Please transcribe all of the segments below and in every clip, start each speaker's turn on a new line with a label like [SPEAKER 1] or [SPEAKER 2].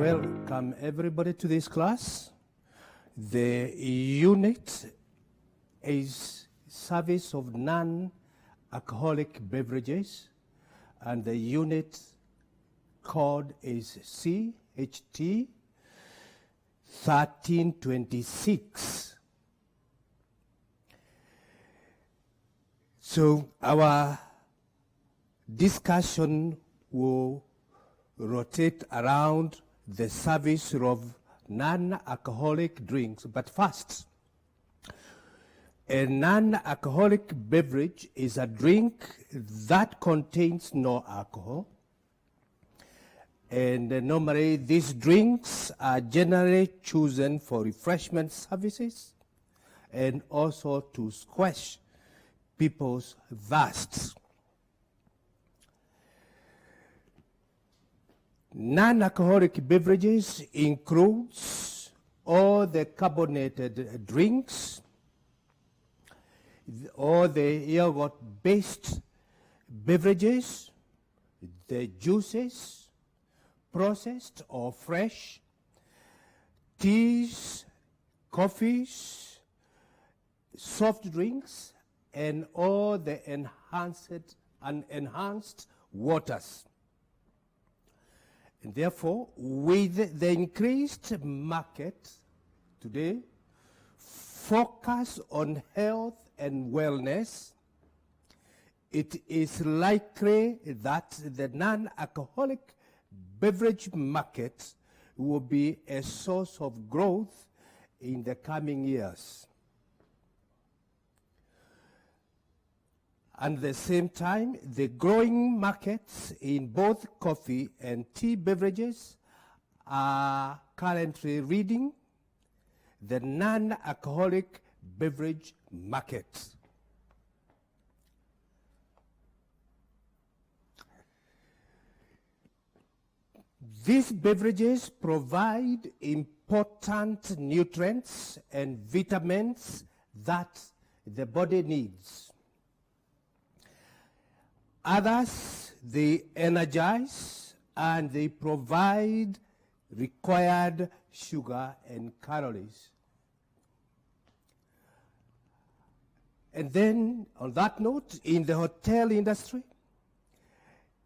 [SPEAKER 1] Welcome everybody to this class. The unit is service of non-alcoholic beverages, and the unit code is CHT1326. So our discussion will rotate around the service of non-alcoholic drinks. But first, a non-alcoholic beverage is a drink that contains no alcohol. And normally these drinks are generally chosen for refreshment services and also to quench people's thirsts. Non-alcoholic beverages includes all the carbonated drinks, all the yogurt-based beverages, the juices, processed or fresh, teas, coffees, soft drinks, and all the enhanced waters. And therefore, with the increased market today, focus on health and wellness, it is likely that the non-alcoholic beverage market will be a source of growth in the coming years. At the same time, the growing markets in both coffee and tea beverages are currently leading the non-alcoholic beverage market. These beverages provide important nutrients and vitamins that the body needs. Others, they energize and they provide required sugar and calories. And then, on that note, in the hotel industry,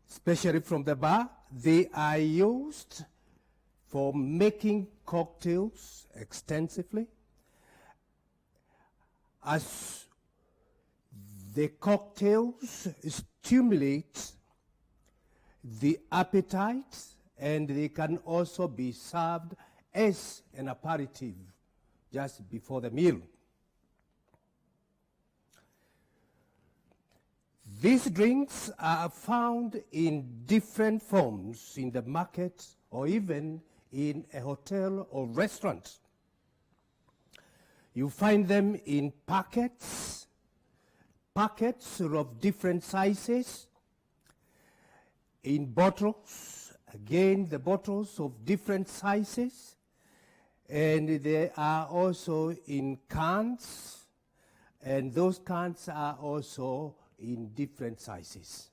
[SPEAKER 1] especially from the bar, they are used for making cocktails extensively. As the cocktails stimulate the appetite, and they can also be served as an aperitif just before the meal. These drinks are found in different forms in the market or even in a hotel or restaurant. You find them in packets of different sizes, in bottles, again the bottles of different sizes, and they are also in cans, and those cans are also in different sizes.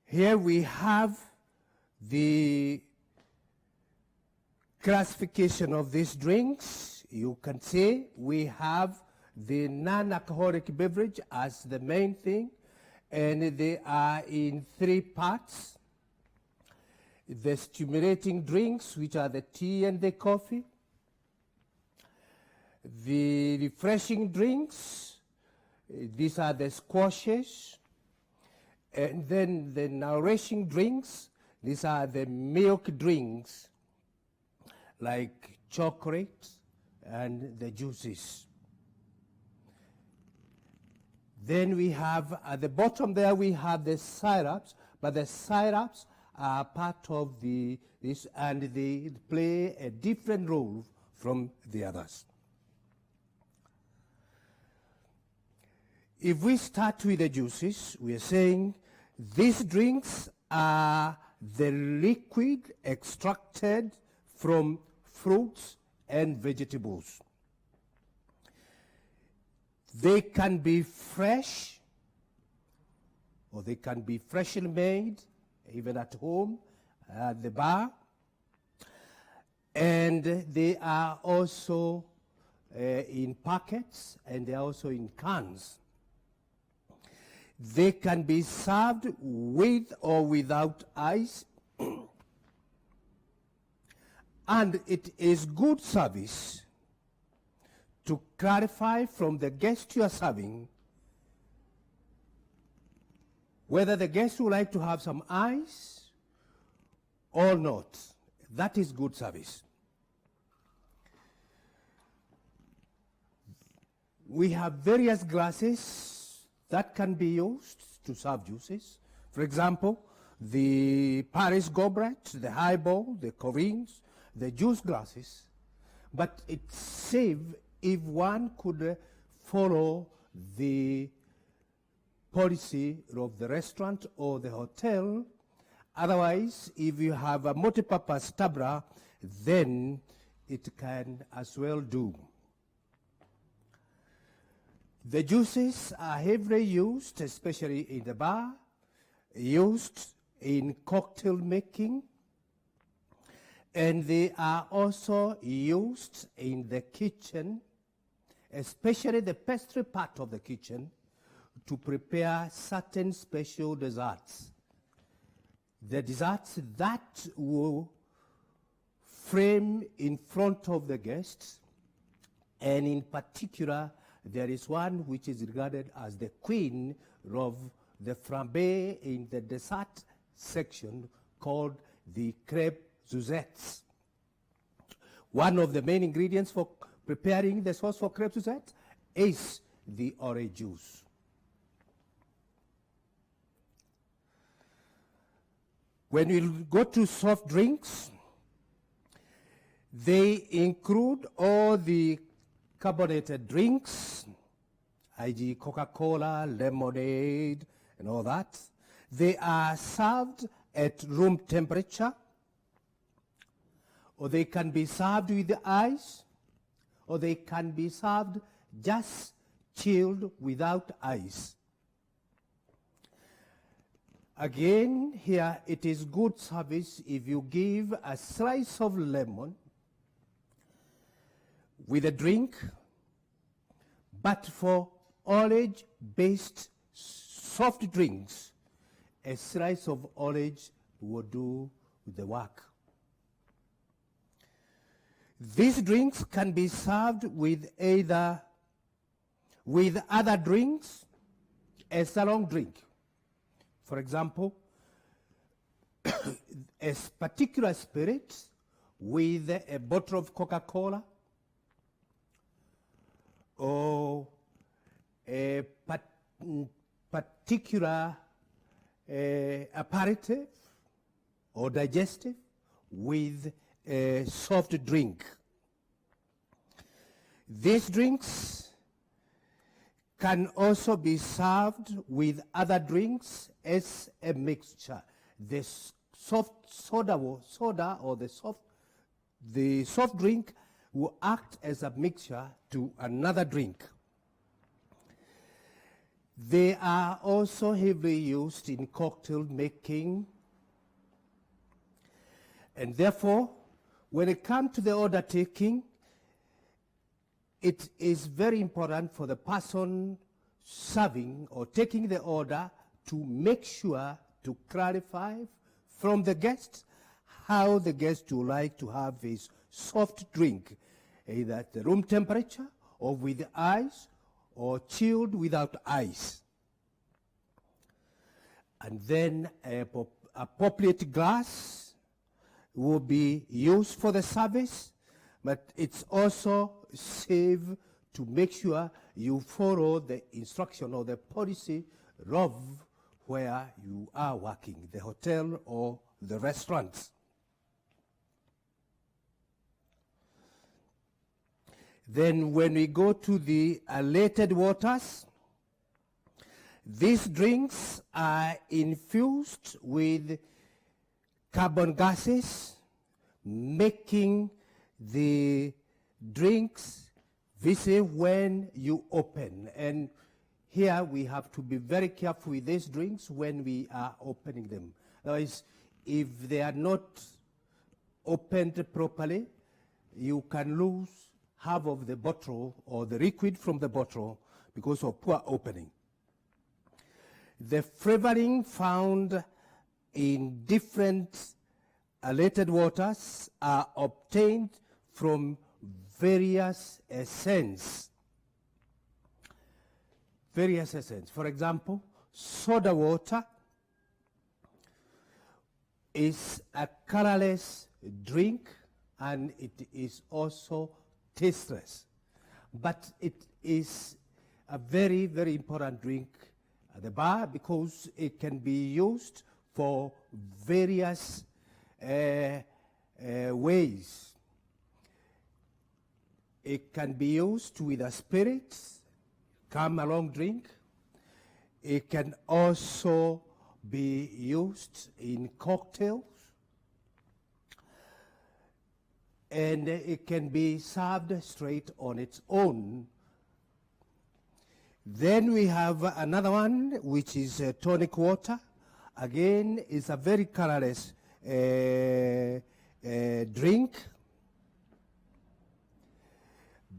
[SPEAKER 1] Here we have the classification of these drinks. You can see we have the non-alcoholic beverage as the main thing, and they are in three parts. The stimulating drinks, which are the tea and the coffee. The refreshing drinks, these are the squashes. And then the nourishing drinks, these are the milk drinks, like chocolate and the juices. Then we have, at the bottom there, we have the syrups, but the syrups are part of this, and they play a different role from the others. If we start with the juices, we are saying these drinks are the liquid extracted from fruits and vegetables. They can be fresh, or they can be freshly made, even at home, at the bar. And they are also in packets, and they are also in cans. They can be served with or without ice. And it is good service to clarify from the guest you are serving whether the guest would like to have some ice or not. That is good service. We have various glasses that can be used to serve juices. For example, the Paris goblet, the highball, the Corines, the juice glasses. But it's safe if one could follow the policy of the restaurant or the hotel. Otherwise, if you have a multi-purpose tabla, then it can as well do. The juices are heavily used, especially in the bar, used in cocktail making, and they are also used in the kitchen, especially the pastry part of the kitchen, to prepare certain special desserts. The desserts that will frame in front of the guests, and in particular, there is one which is regarded as the queen of the flambé in the dessert section, called the crêpe Suzettes. One of the main ingredients for preparing the sauce for crêpe Suzette is the orange juice. When we go to soft drinks, they include all the carbonated drinks, i.e. Coca-Cola, lemonade, and all that. They are served at room temperature, or they can be served with ice, or they can be served just chilled without ice. Again, here it is good service if you give a slice of lemon with a drink, but for orange-based soft drinks, a slice of orange will do the work. These drinks can be served with other drinks as a long drink. For example, a particular spirit with a bottle of Coca-Cola, or a particular aperitif or digestive with a soft drink. These drinks can also be served with other drinks as a mixture. The soft soda or the soft drink will act as a mixture to another drink. They are also heavily used in cocktail making, and therefore, when it comes to the order taking, it is very important for the person serving or taking the order to make sure to clarify from the guest how the guest would like to have his soft drink, either at the room temperature or with ice or chilled without ice. And then an appropriate glass will be used for the service, but it's also safe to make sure you follow the instruction or the policy of where you are working, the hotel or the restaurant. Then when we go to the aerated waters, these drinks are infused with carbon gases, making the drinks viscous when you open. And here we have to be very careful with these drinks when we are opening them. That is, if they are not opened properly, you can lose half of the bottle or the liquid from the bottle because of poor opening. The flavoring found in different alkaline waters are obtained from various essences. Various essences. For example, soda water is a colorless drink and it is also tasteless. But it is a very, very important drink at the bar because it can be used for various ways. It can be used with a spirit, come along drink. It can also be used in cocktails. And it can be served straight on its own. Then we have another one, which is tonic water. Again, it's a very colorless drink,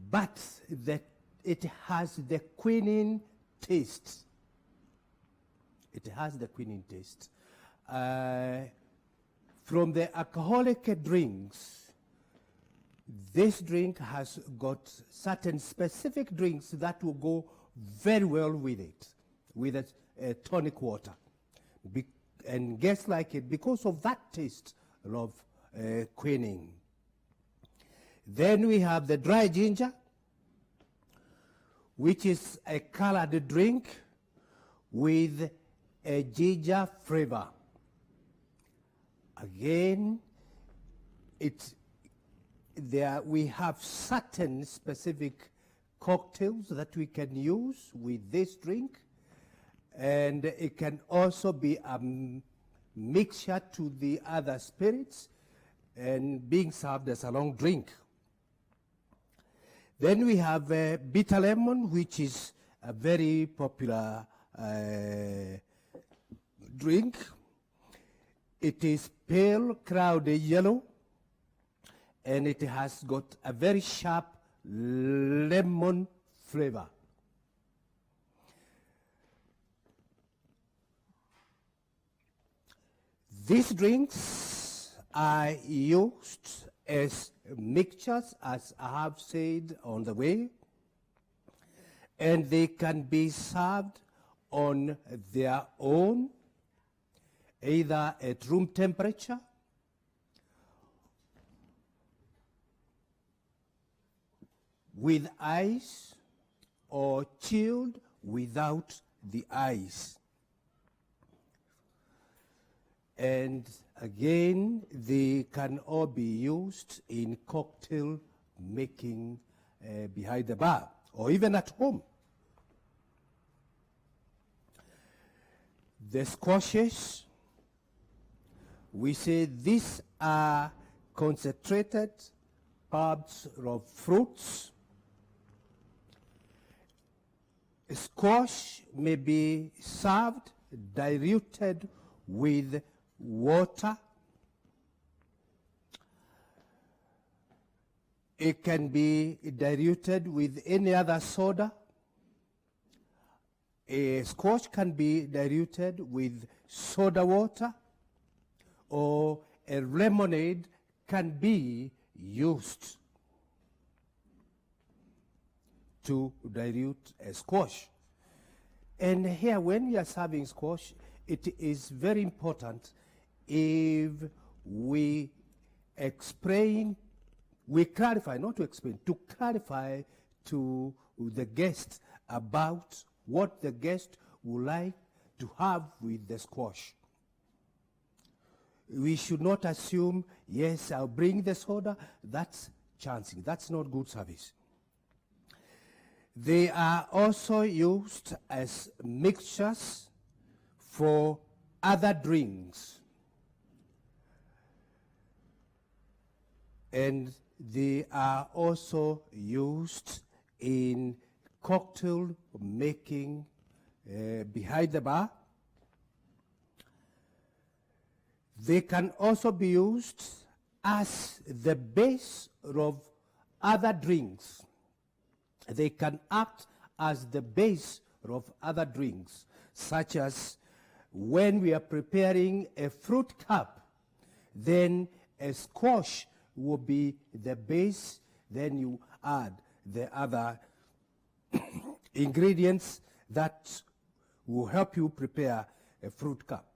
[SPEAKER 1] but it has the quinine taste. It has the quinine taste. From the alcoholic drinks, this drink has got certain specific drinks that will go very well with it, with a tonic water. And guests like it because of that taste of quinine. Then we have the dry ginger, which is a colored drink with a ginger flavor. Again, we have certain specific cocktails that we can use with this drink, and it can also be a mixture to the other spirits and being served as a long drink. Then we have bitter lemon, which is a very popular drink. It is pale, cloudy yellow, and it has got a very sharp lemon flavor. These drinks are used as mixtures, as I have said on the way, and they can be served on their own, either at room temperature with ice or chilled without the ice. And again, they can all be used in cocktail making behind the bar or even at home. The squashes, we say these are concentrated pulps of fruits. Squash may be served diluted with water. It can be diluted with any other soda. A squash can be diluted with soda water, or a lemonade can be used to dilute a squash. And here, when we are serving squash, it is very important if we clarify, not to explain, to clarify to the guest about what the guest would like to have with the squash. We should not assume, yes, I'll bring the soda. That's chancing. That's not good service. They are also used as mixtures for other drinks. And they are also used in cocktail making behind the bar. They can also be used as the base of other drinks. They can act as the base of other drinks, such as when we are preparing a fruit cup, then a squash will be the base, then you add the other ingredients that will help you prepare a fruit cup.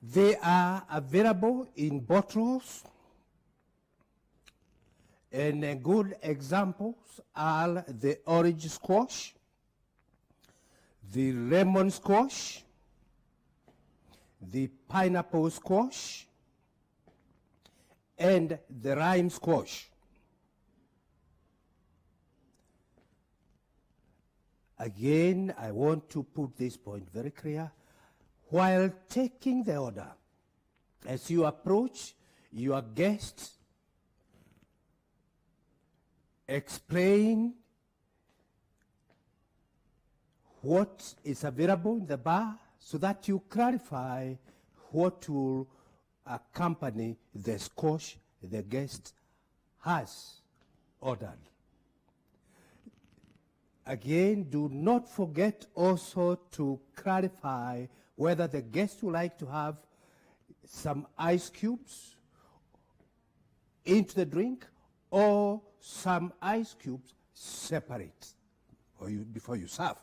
[SPEAKER 1] They are available in bottles, and good examples are the orange squash, the lemon squash, the pineapple squash, and the lime squash. Again, I want to put this point very clear. While taking the order, as you approach your guests, explain what is available in the bar so that you clarify what will accompany the squash the guest has ordered. Again, do not forget also to clarify whether the guest would like to have some ice cubes into the drink or some ice cubes separate before you serve.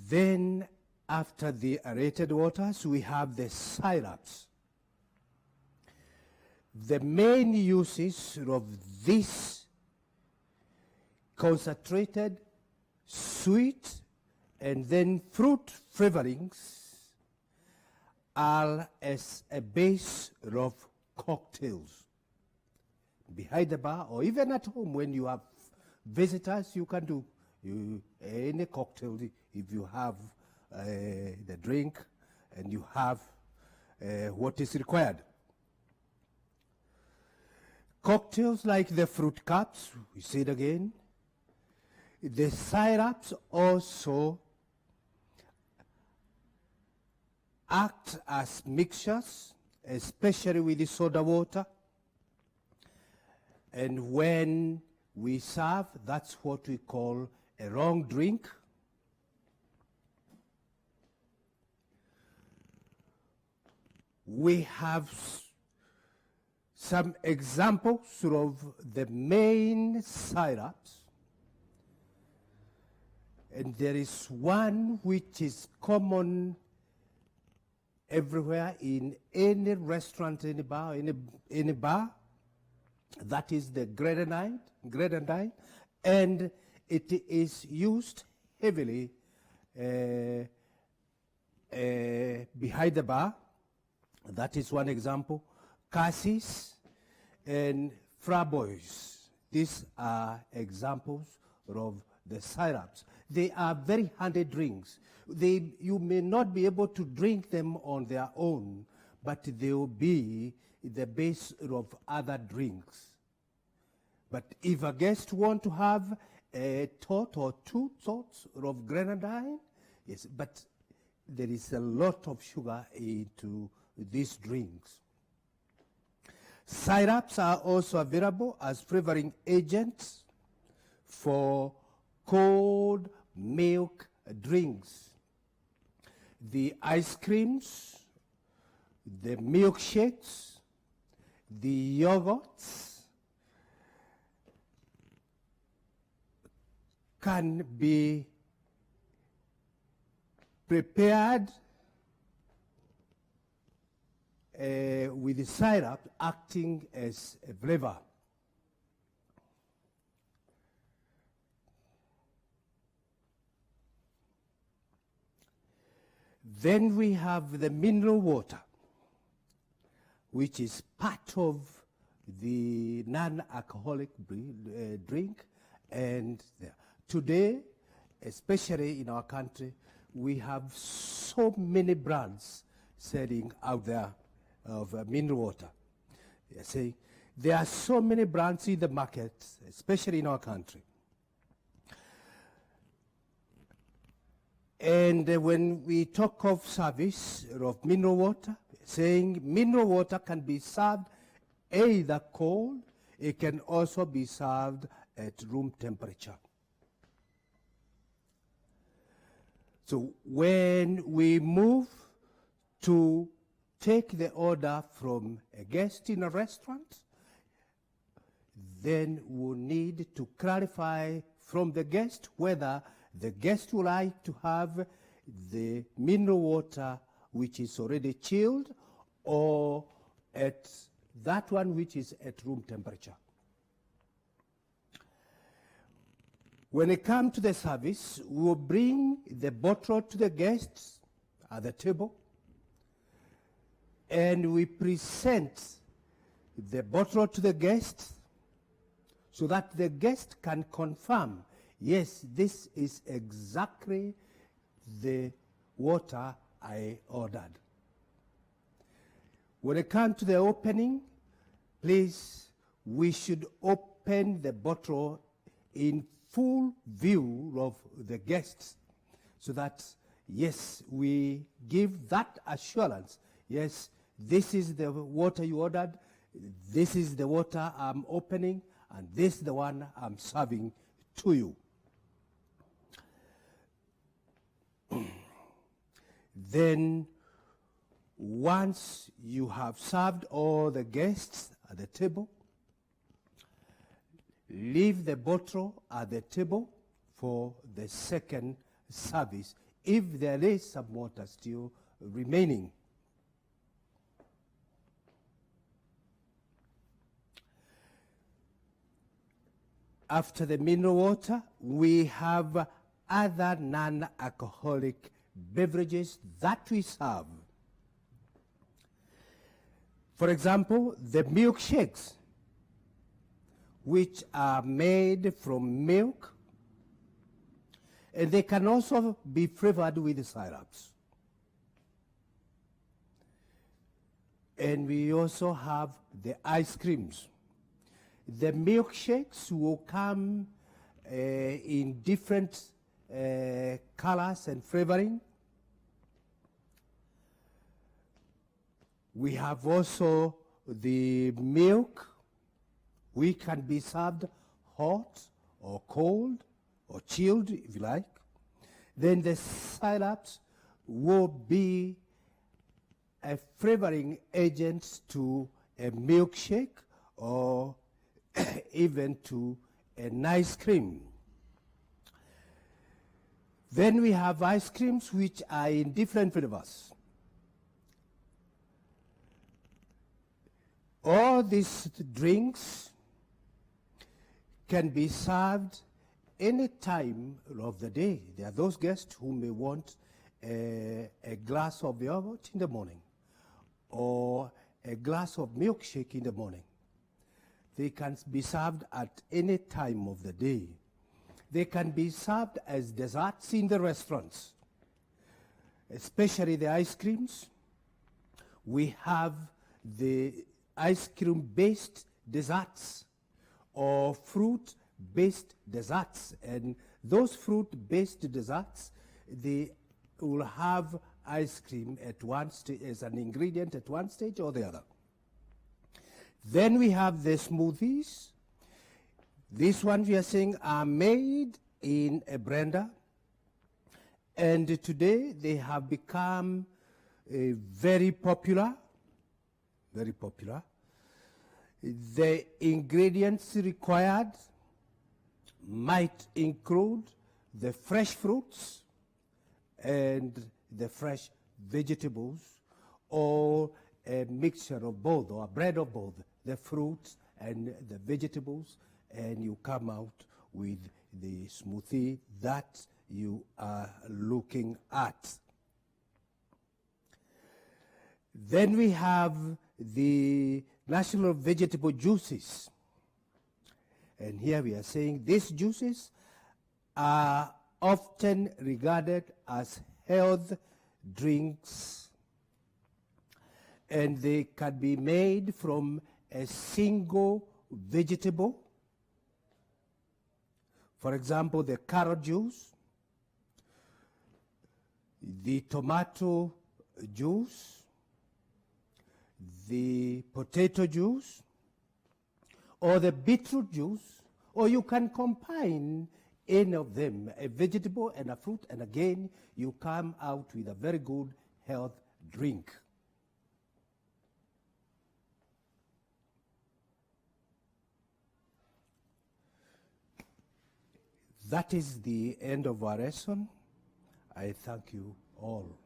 [SPEAKER 1] Then, after the aerated waters, we have the syrups. The main uses of this concentrated, sweet, and then fruit flavorings are as a base of cocktails. Behind the bar, or even at home when you have visitors, you can do any cocktail if you have the drink and you have what is required. Cocktails like the fruit cups, we say it again. The syrups also act as mixtures, especially with the soda water. And when we serve, that's what we call a wrong drink. We have some examples of the main syrups. And there is one which is common everywhere in any restaurant, any bar, any bar. That is the grenadine, and it is used heavily behind the bar. That is one example. Cassis and framboise. These are examples of the syrups. They are very handy drinks. You may not be able to drink them on their own, but they will be the base of other drinks. But if a guest want to have a tot or two tots of grenadine, yes, but there is a lot of sugar into these drinks. Syrups are also available as flavoring agents for cold milk drinks. The ice creams, the milkshakes, the yogurts can be prepared with the syrup acting as a flavor. Then we have the mineral water, which is part of the non-alcoholic drink. And today, especially in our country, we have so many brands selling out there of mineral water. There are so many brands in the market, especially in our country. And when we talk of service of mineral water, saying mineral water can be served either cold, it can also be served at room temperature. So when we move to take the order from a guest in a restaurant, then we'll need to clarify from the guest whether the guest would like to have the mineral water which is already chilled or at that one which is at room temperature. When it comes to the service, we'll bring the bottle to the guests at the table, and we present the bottle to the guest so that the guest can confirm, yes, this is exactly the water I ordered. When it comes to the opening, please, we should open the bottle in full view of the guests so that, yes, we give that assurance, yes, this is the water you ordered, this is the water I'm opening, and this is the one I'm serving to you. Then, once you have served all the guests at the table, leave the bottle at the table for the second service if there is some water still remaining. After the mineral water, we have other non-alcoholic beverages that we serve. For example, the milkshakes, which are made from milk, and they can also be flavored with syrups. And we also have the ice creams. The milkshakes will come in different colors and flavoring. We have also the milk, which can be served hot or cold or chilled, if you like. Then the syrups will be a flavoring agent to a milkshake or even to an ice cream. Then we have ice creams which are in different flavors. All these drinks can be served any time of the day. There are those guests who may want a glass of yogurt in the morning or a glass of milkshake in the morning. They can be served at any time of the day. They can be served as desserts in the restaurants, especially the ice creams. We have the ice cream-based desserts or fruit-based desserts. And those fruit-based desserts, they will have ice cream at one stage as an ingredient at one stage or the other. Then we have the smoothies. These ones we are saying are made in a blender. And today they have become very popular. Very popular. The ingredients required might include the fresh fruits and the fresh vegetables, or a mixture of both, or a blend of both, the fruits and the vegetables, and you come out with the smoothie that you are looking at. Then we have the national vegetable juices. And here we are saying these juices are often regarded as health drinks, and they can be made from a single vegetable. For example, the carrot juice, the tomato juice, the potato juice, or the beetroot juice, or you can combine any of them, a vegetable and a fruit, and again, you come out with a very good health drink. That is the end of our lesson. I thank you all.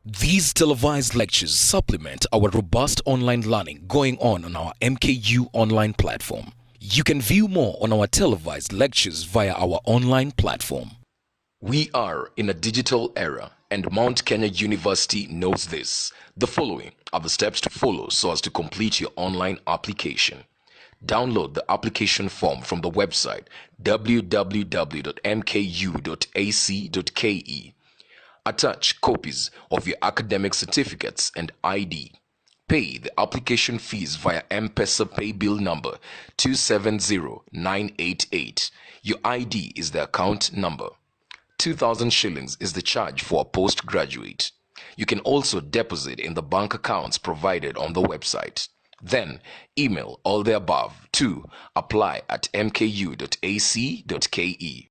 [SPEAKER 2] These televised lectures supplement our robust online learning going on our MKU online platform. You can view more on our televised lectures via our online platform. We are in a digital era, and Mount Kenya University knows this. The following are the steps to follow so as to complete your online application. Download the application form from the website www.mku.ac.ke. Attach copies of your academic certificates and ID. Pay the application fees via M-Pesa pay bill number 270988. Your ID is the account number. 2,000 shillings is the charge for a postgraduate. You can also deposit in the bank accounts provided on the website. Then email all the above to apply@mku.ac.ke.